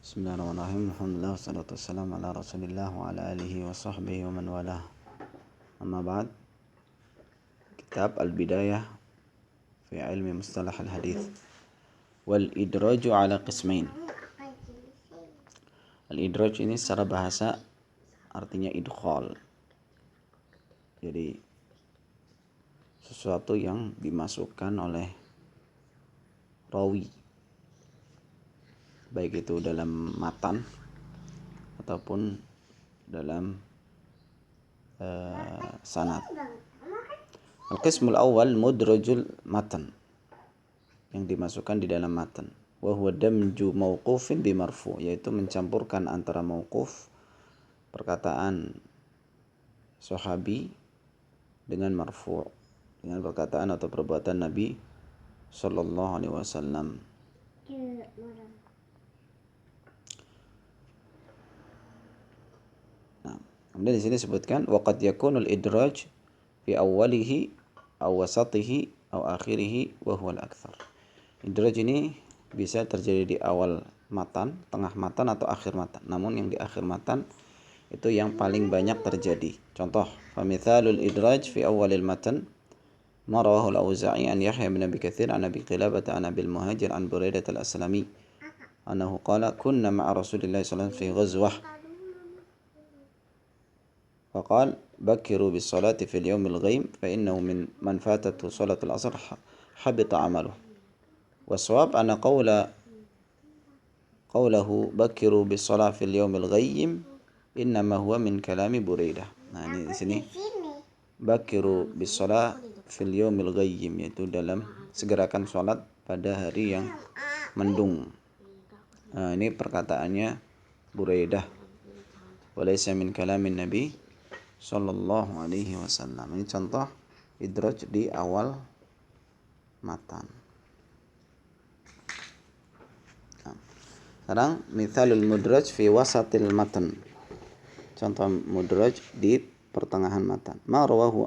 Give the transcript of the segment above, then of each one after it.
Bismillahirrahmanirrahim. Alhamdulillah wassalatu wassalamu ala Rasulillah wa ala alihi wa sahbihi wa man walah. Amma ba'd. Kitab Al-Bidayah fi ilmi mustalah al-hadith. Wal idraju ala qismain. Al-idraj ini secara bahasa artinya idkhal. Jadi sesuatu yang dimasukkan oleh rawi, baik itu dalam matan ataupun dalam sanad. Al-qismul awal mudrajul matan, yang dimasukkan di dalam matan. Wa huwa damju mauqufin bi marfu, yaitu mencampurkan antara mauquf, perkataan sahabi, dengan marfu', dengan perkataan atau perbuatan Nabi sallallahu alaihi wasallam. Kemudian di sini disebutkan waqad yakunul idraj fi awwalihi aw wasatihi aw akhirih wa huwa al-aktsar. Idraj ini bisa terjadi di awal matan, tengah matan atau akhir matan. Namun yang di akhir matan itu yang paling banyak terjadi. Contoh, famithalul idraj fi awwalil matan ma rawahu al-Auza'i an Yahya bin Abi Katsir an Abi Qilabah an Abil Muhajir an Buraidah al-Aslami annahu qala kunna ma'a Rasulillah sallallahu alaihi wasallam fi ghazwah فقال بكروا بالصلاة في اليوم الغيم فإنه من فاتته صلاة العصر حبط عمله. والصواب أن قوله بكروا بالصلاة في اليوم الغيم إنما هو من كلام بريدة. Nah, ini di sini bakiru bis-shalah fil yawmil ghayyim, yaitu dalam segerakan salat pada hari yang mendung. Nah, ini perkataannya Buraidah. Walaysa min kalamin Nabi sallallahu alaihi wasallam. Ini contoh idraj di awal matan. Nah, sekarang mithalul mudraj fi wasatil matan. Contoh mudraj di pertengahan matan. Ma rawahu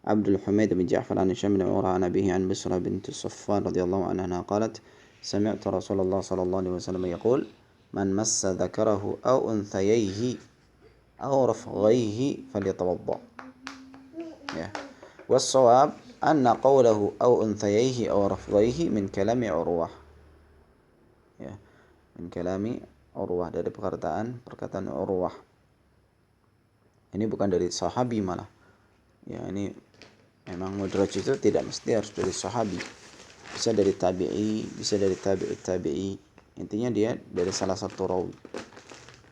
Abdul Humaid bin Ja'far an Hisham bin Urwa an abihi an Bisra bint Saffan radhiyallahu anha qalat sami'tu Rasulullah sallallahu alaihi wasallam yaqul man massa dhakarahu aw unthayayhi أو رفغيه فليتوضأ. والصواب أن قوله أو أنثييه أو رفغيه من كلام عروة. من كلام عروة, dari perkataan Urwah. Ini bukan dari sahabi malah. Ya, ini memang mudraj itu tidak mesti harus dari sahabi. Bisa dari tabi'i, bisa dari tabi'i. Intinya dia dari salah satu rawi.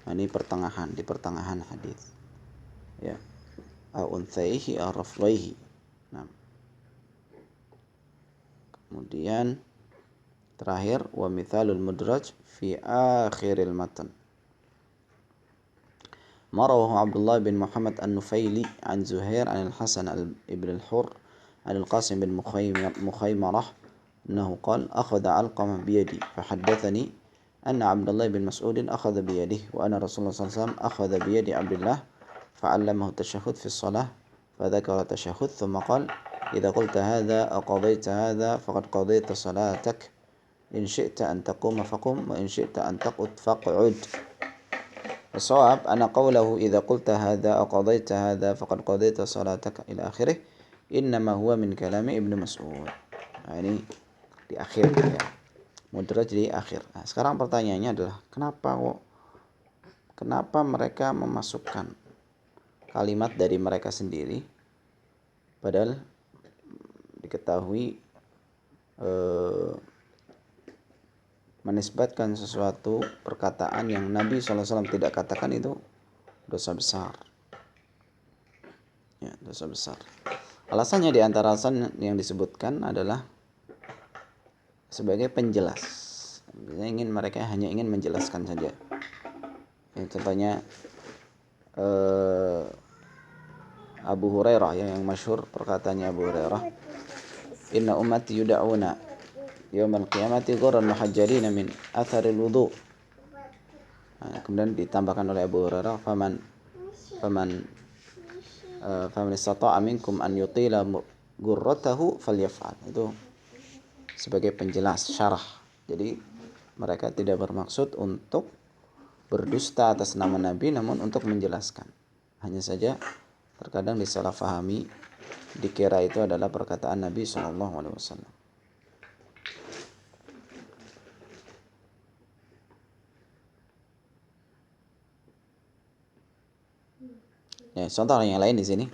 Ini di pertengahan hadis. Ya. Au unthaihi au rafwaihi. Nah. Kemudian terakhir wa mithalul mudraj fi akhiril matan. Marawahu Abdullah bin Muhammad an-Nufaili an Zuhair an al-Hasan ibn al-Hurr an al-Qasim bin Mukhaymarah annahu qala akhadha alqamah biyadi fahaddathani أن عبد الله بن مسعود أخذ بيده وأن رسول الله صلى الله عليه وسلم أخذ بيد عبد الله فعلمه التشهد في الصلاة فذكر التشهد ثم قال إذا قلت هذا أو قضيت هذا فقد قضيت صلاتك إن شئت أن تقوم فقم وإن شئت أن تقعد فاقعد. الصواب أن قوله إذا قلت هذا أو قضيت هذا فقد قضيت صلاتك إلى آخره إنما هو من كلام ابن مسعود. يعني di akhir ya. Mudraj di akhir. Nah, sekarang pertanyaannya adalah kenapa mereka memasukkan kalimat dari mereka sendiri padahal diketahui menisbatkan sesuatu perkataan yang Nabi SAW tidak katakan itu dosa besar. Ya, dosa besar. Alasannya di antara alasan yang disebutkan adalah sebagai penjelas. Mereka hanya ingin menjelaskan saja. Contohnya Abu Hurairah yang masyhur, perkataannya Abu Hurairah, inna ummati yud'auna yaumal qiyamati ghurran muhajjalina min atharil wudu'. Kemudian ditambahkan oleh Abu Hurairah faman istata'a minkum an yutila ghurratahu falyaf'al. Itu sebagai penjelas syarah. Jadi mereka tidak bermaksud untuk berdusta atas nama Nabi namun untuk menjelaskan. Hanya saja terkadang disalahfahami, dikira itu adalah perkataan Nabi SAW. Ya, contoh yang lain di sini.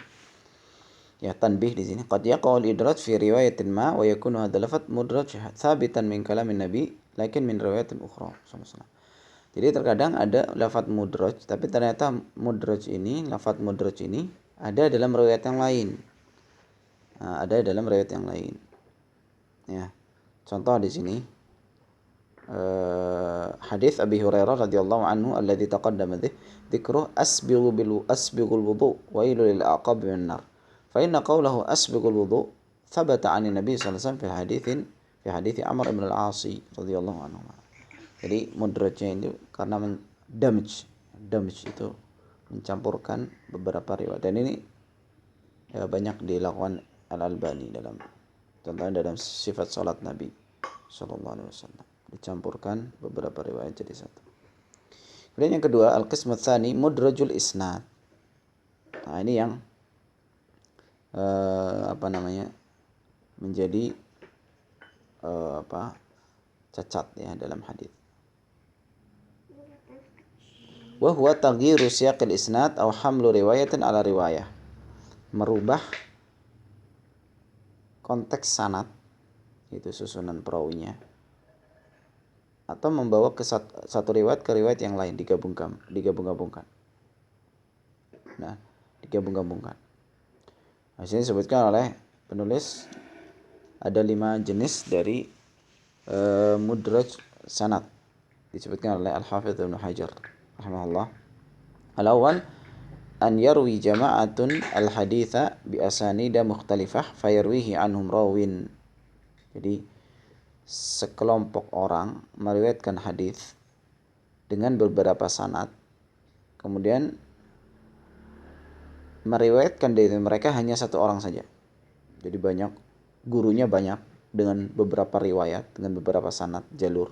Ya, tanbih di sini. Qad yaqa'ul idraj fi riwayatin ma wa yakunu hadha lafadz mudraj thabitan min kalamin nabi lakin min riwayatin ukhra. Jadi terkadang ada lafadz mudraj, tapi ternyata lafadz mudraj ini ada dalam riwayat yang lain. Nah, ada dalam riwayat yang lain. Ya. Contoh di sini hadis Abi Hurairah radhiyallahu anhu alladzi taqaddama dzikru asbighul wudu wailul lil aqab min nar. Fa inna qawlahu asbighul wudu thabata 'an Nabi sallallahu alaihi wasallam fi hadits Amr ibn al-As radhiyallahu anhu. Jadi mudrajnya itu karena damj itu mencampurkan beberapa riwayat, dan ini ya, banyak dilakukan Al-Albani contohnya dalam sifat salat Nabi sallallahu alaihi wasallam, dicampurkan beberapa riwayat jadi satu. Kemudian yang kedua, al-qismu tsani mudrajul isnad. Nah, ini yang menjadi cacat ya dalam hadis. Wa huwa taghyiru siyaqil isnad aw hamlu riwayatin ala riwayah. Merubah konteks sanad, itu susunan perawinya, atau membawa ke satu riwayat ke riwayat yang lain, digabung-gabungkan. Nah, digabung-gabungkan. Nah, sini disebutkan oleh penulis ada 5 jenis dari mudraj sanad, disebutkan oleh Al-Hafidz Ibnu Hajar rahimahullah. Al-awwal an yarwi jama'atun al-haditha bi asanida mukhtalifah fayarwihi anhum rawin. Jadi sekelompok orang meriwayatkan hadis dengan beberapa sanad, kemudian meriwayatkan dari mereka hanya satu orang saja. Jadi gurunya banyak dengan beberapa riwayat, dengan beberapa sanad, jalur.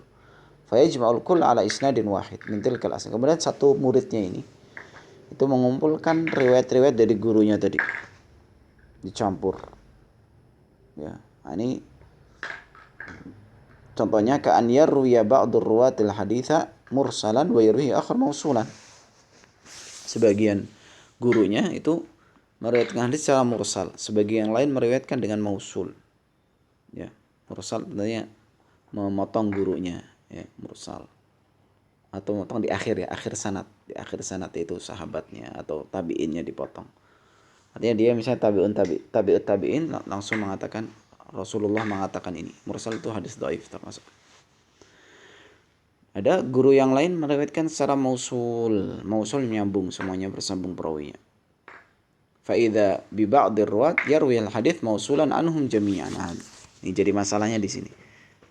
Fayajma'ul kull ala isnadin wahid min tilkal asnad. Kemudian satu muridnya ini itu mengumpulkan riwayat-riwayat dari gurunya tadi, dicampur. Ya, ini contohnya ka'an yarwiya ba'dur ruwatil haditha mursalan wa yarwihi akhar mausulan. Sebagian gurunya itu meriwayatkan hadis secara mursal, sebagian yang lain meriwayatkan dengan mausul. Ya, mursal tentunya memotong gurunya, ya, mursal. Atau memotong di akhir sanad. Di akhir sanad itu sahabatnya atau tabi'innya dipotong. Artinya dia misalnya tabi'in langsung mengatakan Rasulullah mengatakan ini. Mursal itu hadis dhaif termasuk. Ada guru yang lain meriwayatkan secara mausul menyambung, semuanya bersambung perawinya. Fa idza bi ba'dir ruwat yarwi al hadits mausulan anhum jami'an. Ini jadi masalahnya di sini.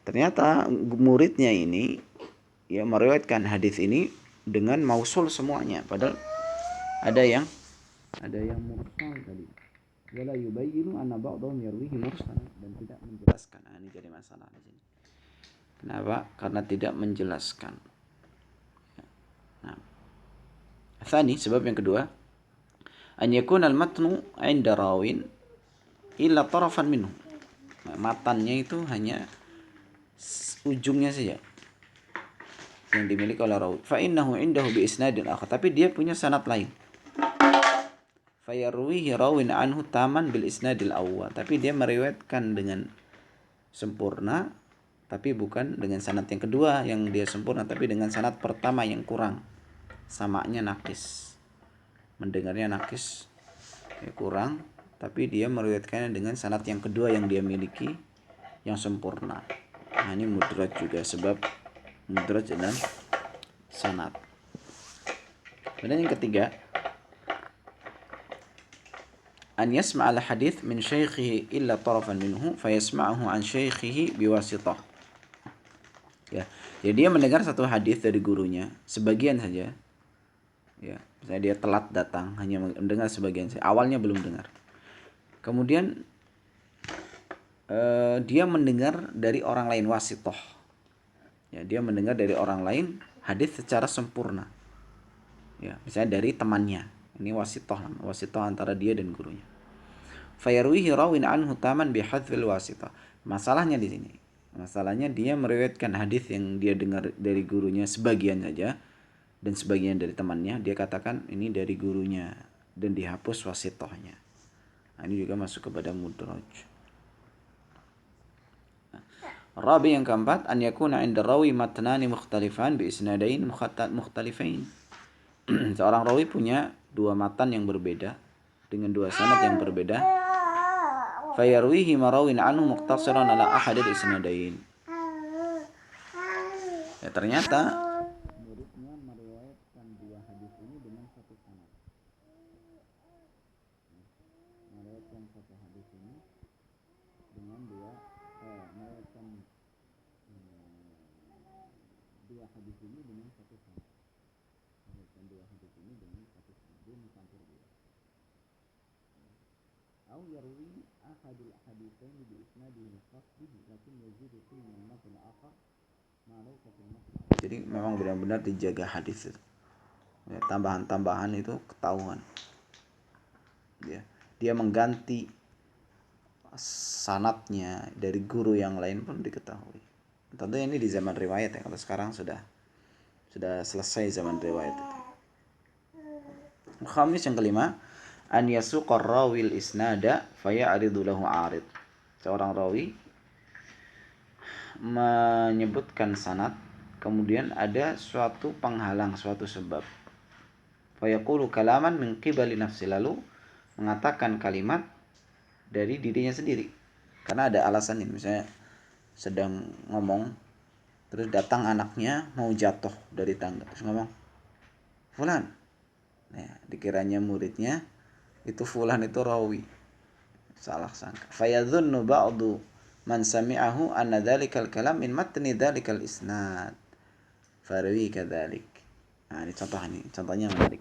Ternyata muridnya ini ya meriwayatkan hadis ini dengan mausul semuanya, padahal ada yang mursal tadi. Wala yubayyinu anna ba'dahum yarwihi mursal, dan tidak menjelaskan. Nah, ini jadi masalah di sini. Kenapa? Karena tidak menjelaskan. Nah, tsani, sebab yang kedua, an yakuna al-matnu 'inda rawin illa tarafan minhu. Nah, matannya itu hanya ujungnya saja yang dimiliki oleh rawi. Fa innahu 'indahu bi isnadin akhar, tapi dia punya sanad lain. Fa yarwihi rawin anhu taman bil isnadil awwal, tapi dia meriwayatkan dengan sempurna, tapi bukan dengan sanad yang kedua yang dia sempurna, tapi dengan sanad pertama yang kurang. Samanya nakis, mendengarnya nakis, ya, kurang, tapi dia meriwayatkannya dengan sanad yang kedua yang dia miliki yang sempurna. Nah, ini mudraj juga, sebab mudraj dan sanad. Kemudian yang ketiga, an yasma'al hadits min syaikhihi illa tarafan minhu fayasma'uhu an syaikhihi biwasithah. Ya, jadi dia mendengar satu hadis dari gurunya sebagian saja. Ya, misalnya dia telat datang, hanya mendengar sebagian saja. Awalnya belum dengar. Kemudian dia mendengar dari orang lain, wasithah. Ya, dia mendengar dari orang lain hadis secara sempurna. Ya, misalnya dari temannya. Ini wasitoh antara dia dan gurunya. Fayarwihi rawin anhu taman bihadzfil wasitoh. Masalahnya di sini. Masalahnya dia meriwayatkan hadis yang dia dengar dari gurunya sebagian saja dan sebagian dari temannya. Dia katakan ini dari gurunya dan dihapus wasitohnya. Nah, ini juga masuk kepada mudraj. Rabi yang keempat, an yakuna inda rawi matnani mukhtalifan bi isnadain mukhtalifain. Seorang rawi punya dua matan yang berbeda dengan dua sanad yang berbeda. Fayarwihi marawin anhu muqtasiran ala ahadil isnadain. Ya, ternyata muridnya meriwayatkan dua hadis ini dengan satu sanad. Meriwayatkan satu hadis ini dengan meriwayatkan dua hadis ini dengan satu sanad. Meriwayatkan dua hadis ini dengan satu sanad. Dia mencampur dua. أو يروي أحد الحديثين بإسناده الخاص به لكن يزيد فيه من المتن الآخر ما ليس في المتن. Jadi memang benar-benar dijaga hadis itu. Ya, tambahan-tambahan itu ketahuan. Ya, dia mengganti sanadnya dari guru yang lain pun diketahui. Tentunya ini di zaman riwayat ya. Kalau sekarang sudah selesai zaman riwayat itu. Khamis yang kelima, an yasuqar rawil isnada faya'ridu lahu 'arid. Seorang rawi menyebutkan sanad, kemudian ada suatu penghalang, suatu sebab. Fayaqulu kalaman min qibali nafsi, lalu mengatakan kalimat dari dirinya sendiri. Karena ada alasan ini, misalnya sedang ngomong terus datang anaknya mau jatuh dari tangga, terus ngomong, "Fulan." Nah, dikiranya muridnya itu fulan itu rawi, salah sangka. Fayadhunnu ba'du man sami'ahu anna dhalikal kalam min matni dhalikal isnad farwi kadzalik. Nah, ini contohnya menarik.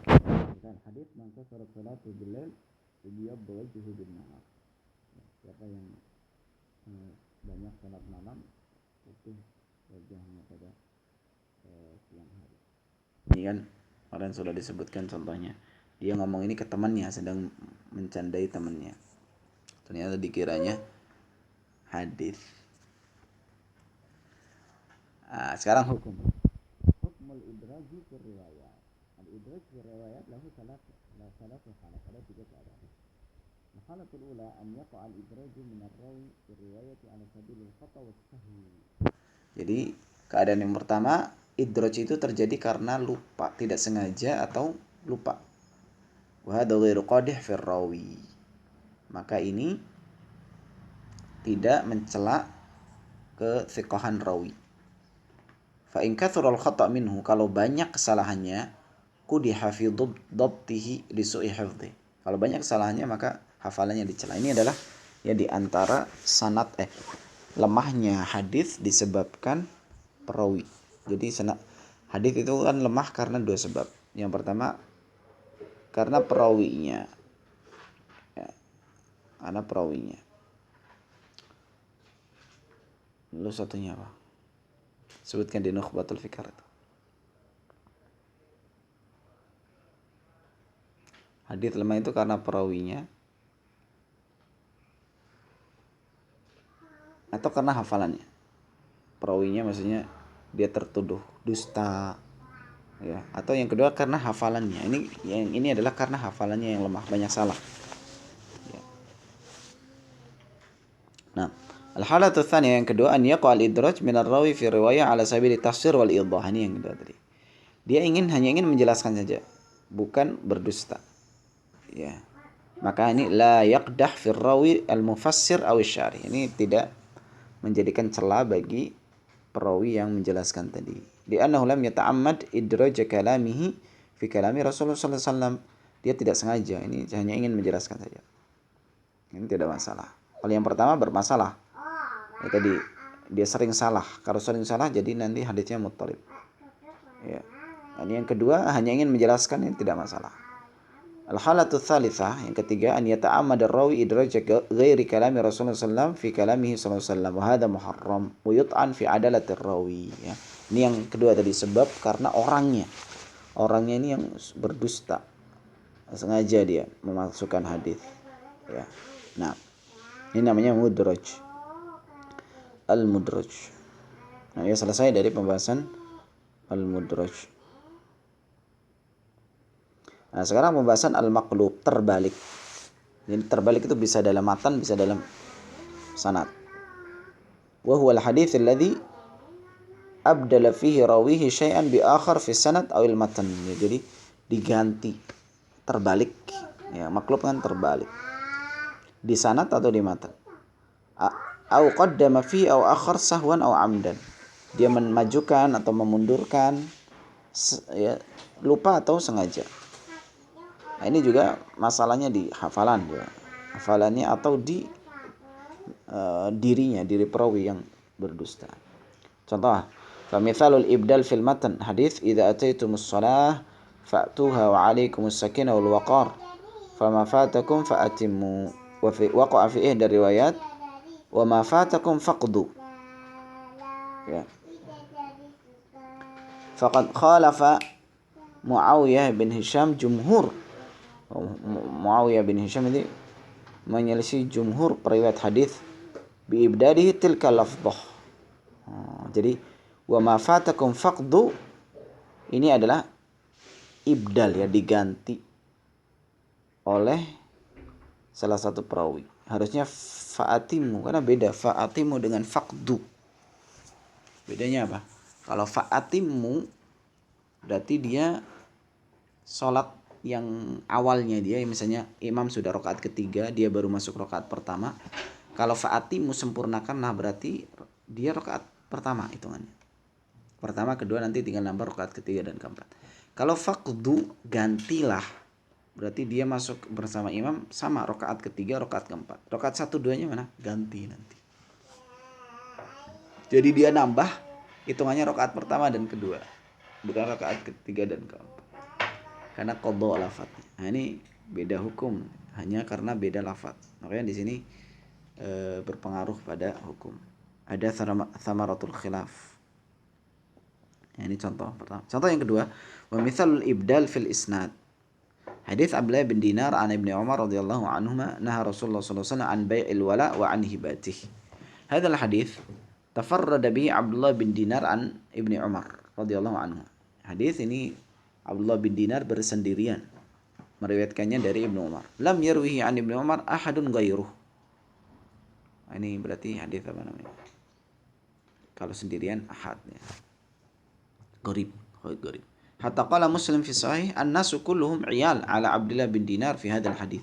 Misal hadis man kasara salatu billail yabdu wajhuhu bin nahar. Siapa yang banyak salat malam putih wajahnya pada siang hari. Ini kan orang sudah disebutkan contohnya. Dia ngomong ini ke temannya, sedang mencandai temannya. Ternyata dikiranya hadis. Sekarang hukum. Hukmul idraji fi riwayat. Al-idraj fi riwayat lahu salatu halat. Ada tiga keadaan. Al-halatul ula an yaqa al-idraj min ar-rawi fi riwayati ala sabilil khata wa sahwi. Jadi keadaan yang pertama, idraj itu terjadi karena lupa, tidak sengaja atau lupa. Wa hadza ghairu qadih fi rawi. Maka ini tidak mencela kethiqahan rawi. Fa in kathura al-khata' minhu, kalau banyak kesalahannya, qudiha fi dhabtihi li su'i hifdhi. Kalau banyak kesalahannya maka hafalannya dicela. Ini adalah ya di antara sanad lemahnya hadis disebabkan perawi. Jadi hadis itu kan lemah karena dua sebab. Yang pertama karena perawinya. Ya, karena perawinya. Lalu satunya apa? Sebutkan di Nukhbatul Fikar itu. Hadis lemah itu karena perawinya atau karena hafalannya. Perawinya maksudnya dia tertuduh dusta, ya. Atau yang kedua karena hafalannya. Ini adalah karena hafalannya yang lemah, banyak salah. Ya. Nah, al-halatu tsaniyah yang kedua, an yaqa al-idraj min ar-rawi fi riwayah ala sabili tafsir wal idah. Ini yang kedua tadi. Dia hanya ingin menjelaskan saja, bukan berdusta. Ya. Maka ini la yaqdah fi rawi al-mufassir aw asy-syarih. Ini tidak menjadikan celah bagi perawi yang menjelaskan tadi. Li'annahu lam yata'ammad idraj kalamihi fi kalami Rasulullah sallallahu alaihi wasallam. Dia tidak sengaja, ini hanya ingin menjelaskan saja. Ini tidak masalah. Kalau yang pertama bermasalah. Ya, tadi dia sering salah. Kalau sering salah jadi nanti hadisnya muttalib. Ya. Ini yang kedua hanya ingin menjelaskan, ini tidak masalah. Al-halatu tsalitsah, yang ketiga, an yata'ammad ar-rawi idraj ghairi kalami Rasulullah sallallahu fi kalamihi sallallahu alaihi wasallam wa hadha muharram wa yut'an fi adalatir rawi, ya. Ini yang kedua tadi, sebab karena orangnya. orangnya ini yang berdusta, sengaja dia memasukkan hadis, ya. Nah, ini namanya mudraj, al-mudraj. Nah, ya selesai dari pembahasan al-mudraj. Nah, sekarang pembahasan al-maqlub, terbalik. Jadi terbalik itu bisa dalam matan, bisa dalam sanad. Wa huwa al-hadits alladhi abdala fihi rawihi syai'an bi akhar fi sanad aw al-matan. Ya, jadi diganti, terbalik. Ya, maqlub kan terbalik. Di sanad atau di matan. Au qaddama fi au akhar sahwan au amdan. Dia memajukan atau memundurkan, ya, lupa atau sengaja. Nah, ini juga masalahnya di hafalan ya. Hafalannya atau di dirinya, diri perawi yang berdusta. Contoh, famithalul ibdal fil matan hadits idza ataitumus shalah fa'tuha wa 'alaikumus sakinah wal waqar fama fatakum fa'atimmu. Wa fi waqa'a fi ihda riwayat wa ma fatakum faqdu. Ya. Faqad khalafa Muawiyah bin Hisham jumhur. Muawiyah bin Hisham ini menyelisih jumhur periwayat hadis bi ibdadihi tilka lafdhah. Jadi wa ma fatakum faqdu ini adalah ibdal, ya, diganti oleh salah satu perawi. Harusnya fa'atimu, karena beda fa'atimu dengan faqdu. Bedanya apa? Kalau fa'atimu berarti dia sholat yang awalnya dia, misalnya imam sudah rakaat ketiga, dia baru masuk rakaat pertama. Kalau fa'atimu sempurnakan, nah berarti dia rakaat pertama hitungannya. Pertama, kedua, nanti tinggal nambah rakaat ketiga dan keempat. Kalau faqdu, gantilah, berarti dia masuk bersama imam sama rakaat ketiga, rakaat keempat. Rakaat 1, 2-nya mana? Ganti nanti. Jadi dia nambah hitungannya rakaat pertama dan kedua, bukan rakaat ketiga dan keempat. Karena qadha lafadznya. Nah, ini beda hukum hanya karena beda lafadz. Makanya di sini berpengaruh pada hukum. Ada thamaratul khilaf. Nah, ini contoh pertama. Contoh yang kedua, wa mithalul ibdal fil isnad. Hadits Abdullah bin Dinar an Ibnu Umar radhiyallahu anhuma naha Rasulullah sallallahu alaihi wasallam an bai'il wala wa an hibatih. Hadzal hadits tafarrada bihi Abdullah bin Dinar an Ibnu Umar radhiyallahu anhu. Hadis ini Abdullah bin Dinar bersendirian meriwayatkannya dari Ibnu Umar. Lam yarwihi an Ibnu Umar ahadun ghairuh. Ini berarti hadis apa namanya? Kalau sendirian ahadnya. Gharib. Hatta qala Muslim fi sahih an-nasu kulluhum 'iyal ala Abdullah bin Dinar fi hadzal hadis.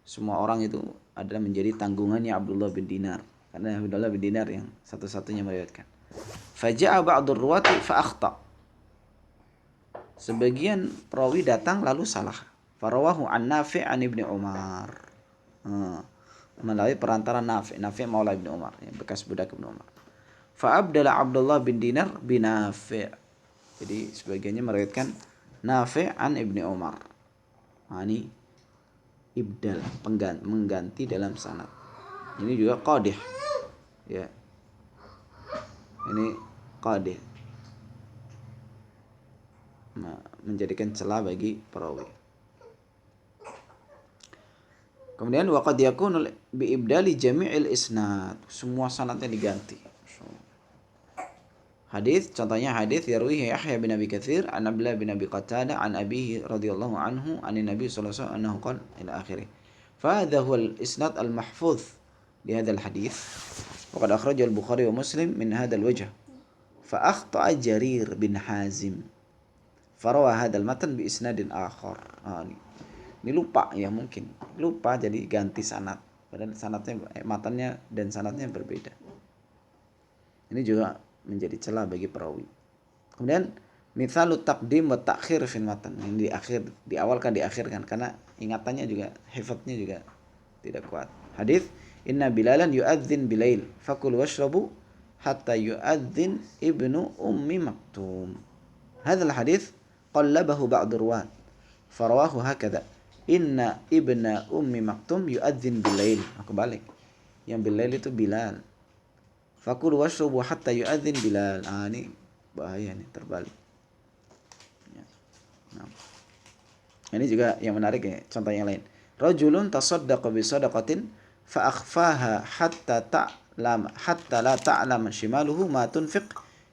Semua orang itu adalah menjadi tanggungannya Abdullah bin Dinar, karena Abdullah bin Dinar yang satu-satunya meriwayatkan. Faja'a ba'dur ruwati fa akhta. Sebagian perawi datang lalu salah. Farawahu an Nafi' an Ibnu Umar. Melalui perantara Nafi'. Nafi' maula Ibnu Umar, yang bekas budak Ibnu Umar. Fa abdala Abdullah bin Dinar bin Nafi'. Jadi sebagiannya meriwayatkan Nafi' an Ibnu Umar. Nah, ini ibdal, mengganti dalam sanad. Ini juga qadih. Ya. Ini qadih. Menjadikan celah bagi perawi. Kemudian waqad yakunu bi ibdali jami'il isnad. Semua sanadnya diganti. Hadis, contohnya hadis yarwihi Yahya bin Abi Katsir an Abdullah bin Abi Qatadah an abihi radhiyallahu anhu an Nabi sallallahu alaihi wasallam annahu qala ila akhirih. Fa hadha huwa al-isnad al-mahfuz li hadha al-hadis. Wa qad akhrajahu al-Bukhari wa Muslim min hadha al-wajh. Fa akhta'a Jarir bin Hazim. Farawa hadha al-matan bi isnadin akhar. Ini lupa ya, mungkin. Lupa jadi ganti sanad. Padahal sanadnya, matannya dan sanadnya berbeda. Ini juga menjadi celah bagi perawi. Kemudian mithalu taqdim wa ta'khir fil matan. Ini diawalkan, diakhirkan karena ingatannya juga, hifadznya juga tidak kuat. Hadis inna bilalan yu'adzin bilail fakul washrabu hatta yu'adzin ibnu ummi maktum. Hadzal hadis qallabahu ba'd ruwat farawahu hakadha inna ibna ummi maktum yu'adzin bilail. Kebalik. Yang bilail itu Bilal. Fakul washrabu hatta yu'adzin Bilal. Ini bahaya nih, terbalik. Ya. Ini juga yang menarik ya, contoh yang lain. Rajulun tasaddaqa bi sadaqatin fa akhfaha hatta la ta'lam shimaluhu ma tunfiq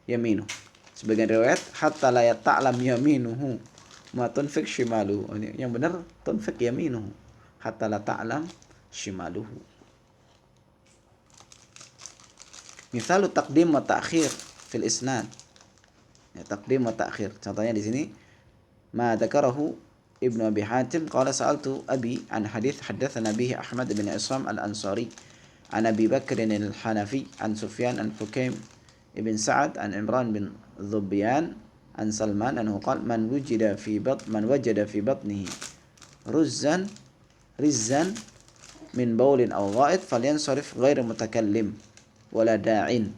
yaminuhu. Sebagian riwayat hatta la ta'lam yaminuhu ma tunfiq shimaluhu. Yang benar tunfiq yaminuhu hatta la ta'lam shimaluhu. Misalu taqdim wa ta'khir fil isnad. Ya, taqdim wa ta'khir. Contohnya di sini ma dzakarahu Ibnu Abi Hatim qala sa'altu abi an hadits haddatsana bihi Ahmad bin Isam al-Ansari an Abi Bakr al-Hanafi an Sufyan an Fukaim ibn Sa'ad an Imran bin Dhubyan an Salman anhu qala man wajada fi batnihi rizzan min bawlin aw gha'id falyansarif ghairu mutakallim wala da'in.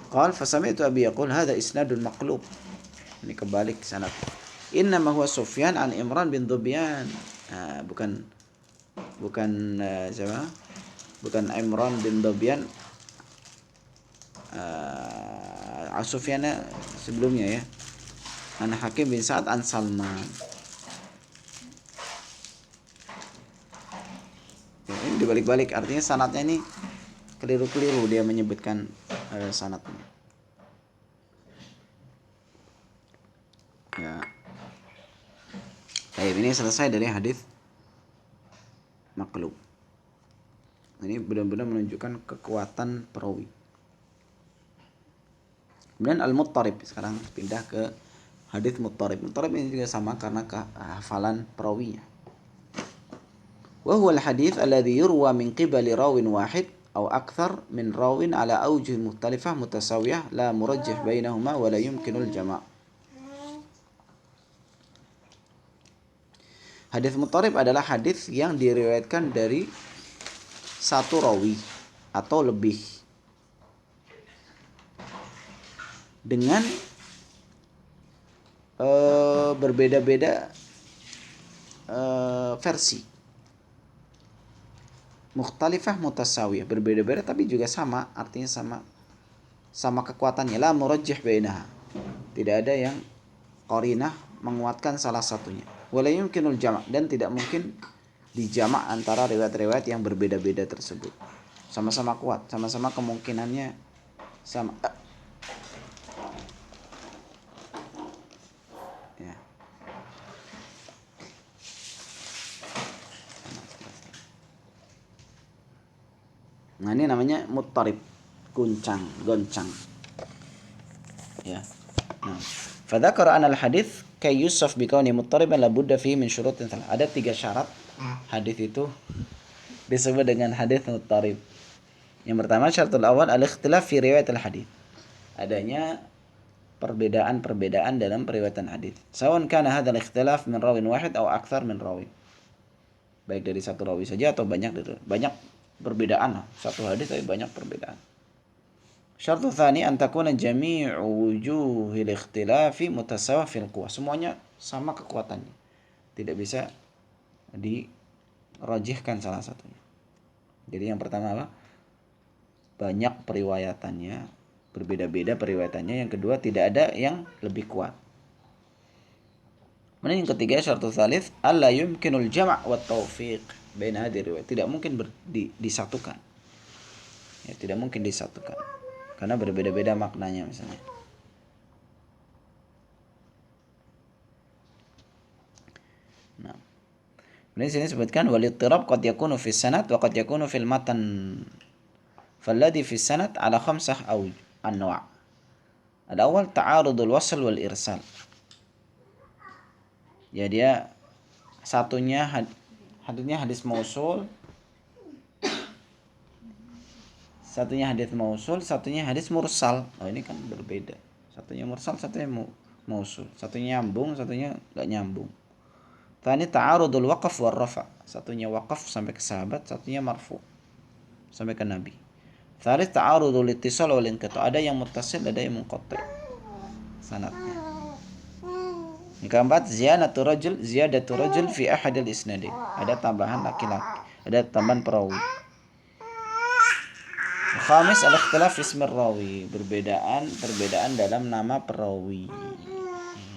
Qala fasami'tu abi yaqul hadha isnadun maqlub. Ini kebalik sanad. Innama huwa Sufyan an Imran bin Dhubyan. Bukan siapa? Bukan Imran bin Dhubyan. Sufyan sebelumnya ya. An Hakim bin Sa'ad an Salman. Ya, ini dibalik-balik, artinya sanadnya ini keliru-keliru dia menyebutkan sanadnya. Ya. Baik, ini selesai dari hadis maqlub. Ini benar-benar menunjukkan kekuatan perawi. Kemudian al-muttarib, sekarang pindah ke hadis muttarib. Muttarib ini juga sama karena kehafalan perawinya. Wa huwa al-hadits alladhi yurwa min qibali rawin wahid aw akthar min rawin ala awjuh mukhtalifah mutasawiyah la murajjih bainahuma wa la yumkinul jama'. Hadis muttarib adalah hadis yang diriwayatkan dari satu rawi atau lebih dengan berbeda-beda versi. Mukhtalifah mutasawiyah, berbeda-beda tapi juga sama, artinya sama kekuatannya. La murajjih bainaha. Tidak ada yang qarinah menguatkan salah satunya. Wala yumkinul jama', dan tidak mungkin dijamak antara riwayat-riwayat yang berbeda-beda tersebut. Sama-sama kuat, sama-sama kemungkinannya sama. Ya. Nah, ini namanya muttarib, goncang. Ya. Nah, fadzakara anal hadits kay yusaf bikauni muttariban la budda fihi min syurutin salah. Ada 3 syarat hadis itu disebut dengan hadis muttarib. Yang pertama, syaratul awal al-ikhtilaf fi riwayat al-hadits. Adanya perbedaan dalam periwayatan hadis. Sawan kana hadzal ikhtilaf min rawin wahid aw aktsar min rawin. Baik dari satu rawi saja atau banyak perbedaan. Satu hadis tapi banyak perbedaan. Syarat tsani an takuna jami'u wujuhil ikhtilafi mutasawah fil quwwah. Semuanya sama kekuatannya. Tidak bisa dirajihkan salah satunya. Jadi yang pertama apa? Banyak periwayatannya, berbeda-beda periwayatannya. Yang kedua, tidak ada yang lebih kuat. Kemudian yang ketiga, syarat tsalits alla yumkinul jama' wa taufiq baina hadhihi riwayat. Tidak mungkin disatukan. Ya, tidak mungkin disatukan. Karena berbeda-beda maknanya misalnya. Nah. Kemudian sini disebutkan wal ittirab qad yakunu fi sanad wa qad yakunu fil matan. Falladhi fi sanad ala khamsah anwa'. Al-awwal ta'arudul wasl wal irsal. Ya, dia satunya hadisnya hadis mausul. Satunya hadis mausul, satunya hadis mursal. Oh, ini kan berbeda. Satunya mursal, satunya mausul. Satunya nyambung, satunya enggak nyambung. Tsani ta'arudul waqaf war rafa. Satunya waqaf sampai ke sahabat, satunya marfu sampai ke nabi. Tsalits ta'arudul ittisal wal inqita'. Ada yang muttasil, ada yang munqati' sanadnya. Yang keempat, ziyadatu rajul fi ahadil isnadain. Ada tambahan laki-laki, ada tambahan perawi. Khamis, al-ikhtilaf ismi rawi, perbedaan dalam nama perawi.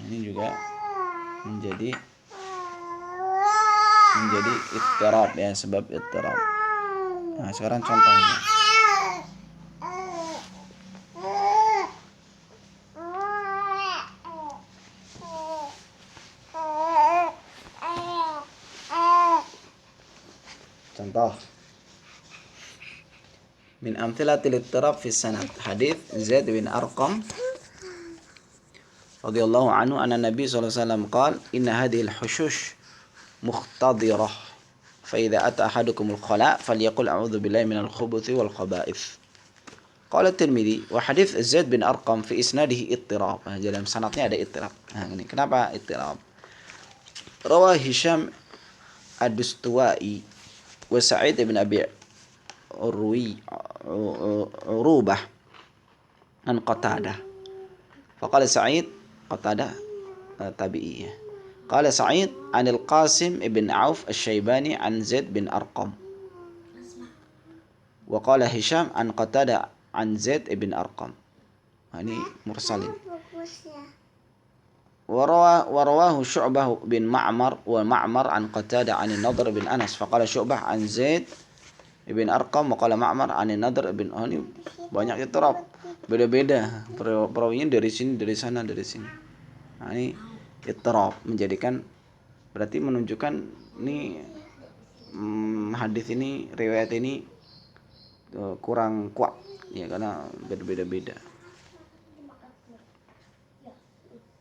Ini juga menjadi menjadi ittirab ya, sebab ittirab. Nah, sekarang contohnya. Contoh. Min amthilatil ittirab fi sanad. Hadis Zaid bin Arqam radhiyallahu anhu anna Nabi sallallahu alaihi wasallam qala inna hadhihi al-hushush mukhtadirah fa idza ata ahadukum al-khala' falyaqul a'udzu billahi minal khubuthi wal khaba'ith. Qala Tirmidzi wa hadits Zaid bin Arqam fi isnadihi ittirab. Nah, dalam sanadnya ada ittirab. Nah, ini kenapa ittirab? Rawah Hisham ad-Dustuwai wa Sa'id bin Abi Urubah an Qatadah. Faqala Sa'id Qatadah tabi'iyah. Qala Sa'id an al-Qasim ibn Auf asy-Syaibani an Zaid bin Arqam. Wa qala Hisham an Qatadah an Zaid ibn Arqam. Ini mursalin. Warawahu Syu'bah bin Ma'mar wa Ma'mar an Qatadah an Nadr bin Anas. Faqala Syu'bah an Zaid ibn Arqam wa qala Ma'mar an Nadr bin Ani. Banyak ittirab. Beda-beda perawinya, dari sini, dari sana, dari sini. Nah, ini ittirab menjadikan, berarti menunjukkan ini hadis ini, riwayat ini kurang kuat ya, karena berbeda-beda.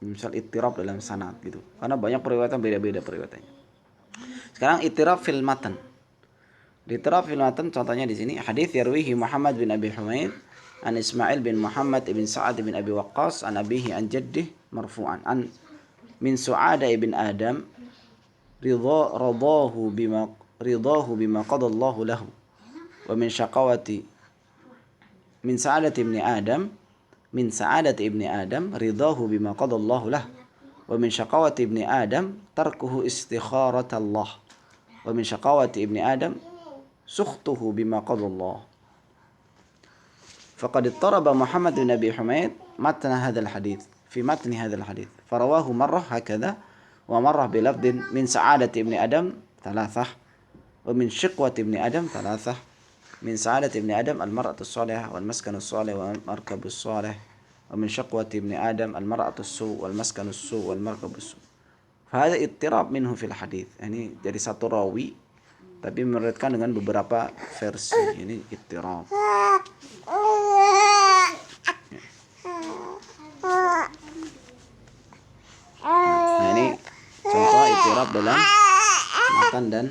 Misal ittirab dalam sanad gitu, karena banyak periwayatan, beda-beda periwayatannya. Sekarang ittirab fil matan. Ittirab fil matan contohnya di sini hadis yarwihi Muhammad bin Abi Humaid an Ismail bin Muhammad ibn Sa'ad bin Abi Waqqas an abihi an jaddih marfu'an an min su'ada ibn Adam ridahu bima qada Allah lahu wa min syaqawati min sa'adati ibni Adam ridahu bima qada Allah lahu wa min syaqawati ibni Adam tarkuhu istikharat Allah wa min syaqawati ibni Adam sukhtuhu bima qada Allah. Faqad ittaraba Muhammad bin Abi Humaid matn hadzal hadits fi matn hadzal hadits farawahu marrah hakadha wa marrah bi lafdhin min sa'adati ibni Adam thalathah wa min shiqwati ibni Adam thalathah. من سعادة ابن آدم المرأة الصالحة والمسكن الصالح والمركب الصالح ومن شقوة ابن آدم المرأة السوء والمسكن السوء والمركب السوء. فهذا اضطراب منه في الحديث. Yani dari satu rawi tapi meriwayatkan dengan beberapa versi. Ini ittirab. Nah, ini contoh ittirab dalam matan dan